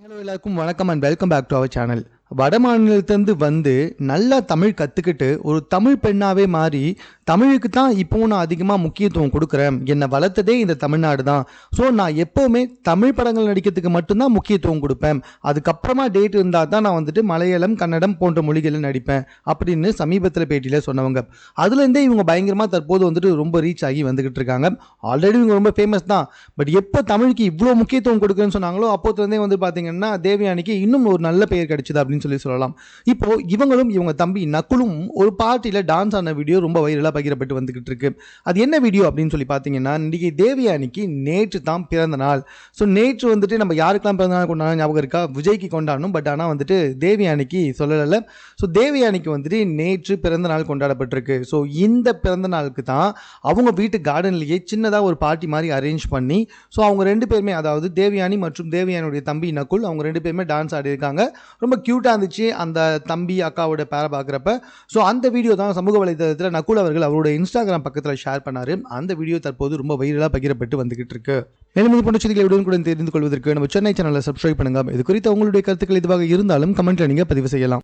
Hello எல்லாருக்கும் வணக்கம் and welcome back to our channel. வட மாநிலத்திலேருந்து வந்து நல்லா தமிழ் கற்றுக்கிட்டு ஒரு தமிழ் பெண்ணாகவே மாறி தமிழுக்கு தான் இப்போ நான் அதிகமாக முக்கியத்துவம் கொடுக்குறேன், என்னை வளர்த்ததே இந்த தமிழ்நாடு தான், ஸோ நான் எப்போவுமே தமிழ் படங்கள் நடிக்கிறதுக்கு மட்டும்தான் முக்கியத்துவம் கொடுப்பேன், அதுக்கப்புறமா டேட் இருந்தால் தான் நான் வந்துட்டு மலையாளம் கன்னடம் போன்ற மொழிகளில் நடிப்பேன் அப்படின்னு சமீபத்தில் பேட்டியில் சொன்னவங்க. அதுலேருந்தே இவங்க பயங்கரமாக தற்போது வந்துட்டு ரொம்ப ரீச் ஆகி வந்துக்கிட்டு இருக்காங்க. ஆல்ரெடி இவங்க ரொம்ப ஃபேமஸ் தான், பட் எப்போ தமிழுக்கு இவ்வளோ முக்கியத்துவம் கொடுக்குறேன்னு சொன்னாங்களோ அப்போதுலேருந்தே வந்து பார்த்தீங்கன்னா தேவயானிக்கு இன்னும் ஒரு நல்ல பெயர் கிடைச்சிது அப்படின்னு சொல்லலாம். இப்போ இவங்களும் இவங்க தம்பி நக்குலும் ஒரு பார்ட்டியில் டான்ஸ் ஆன வீடியோ ரொம்ப வைரலாக பகிரப்பட்டு வந்துகிட்டு இருக்கு. அது என்ன வீடியோ அப்படின்னு சொல்லி பார்த்தீங்கன்னா, இன்னைக்கு தேவயானிக்கு நேற்று தான் பிறந்த நாள். ஸோ நேற்று வந்துட்டு நம்ம யாருக்கெல்லாம் பிறந்த நாள் கொண்டாடணும் ஞாபகம் இருக்கா? விஜய்க்கு கொண்டாடணும், பட் ஆனால் வந்துட்டு தேவயானிக்கு சொல்லலை. ஸோ தேவயானிக்கு வந்துட்டு நேற்று பிறந்த நாள் கொண்டாடப்பட்டிருக்கு. ஸோ இந்த பிறந்த நாளுக்கு தான் அவங்க வீட்டு கார்டன்லேயே சின்னதாக ஒரு பார்ட்டி மாதிரி அரேஞ்ச் பண்ணி, ஸோ அவங்க ரெண்டு பேருமே, அதாவது தேவயானி மற்றும் தேவயானியுடைய தம்பி நக்குல், அவங்க ரெண்டு பேருமே டான்ஸ் ஆடி இருக்காங்க. ரொம்ப க்யூட்டாக இருந்துச்சு அந்த தம்பி அக்காவோட பேரை பார்க்குறப்ப. ஸோ அந்த வீடியோ தான் சமூக வலைதளத்தில் நக்குல் அவர்கள் அவரோட இன்ஸ்டாகிராம் பக்கத்தில் ஷேர் பண்ணார். அந்த வீடியோ தற்போது ரொம்ப வைரலாக பகிரப்பட்டு வந்துகிட்டு இருக்கு. மேலும் இது போன்ற செய்திகளை உடனுக்குடன் தெரிந்து கொள்வதற்கு நம்ம சென்னை சேனலை சப்ஸ்கிரைப் பண்ணுங்க. இது குறித்து உங்களுடைய கருத்துக்கள் எதுவாக இருந்தாலும் கமெண்ட்ல நீங்கள் பதிவு செய்யலாம்.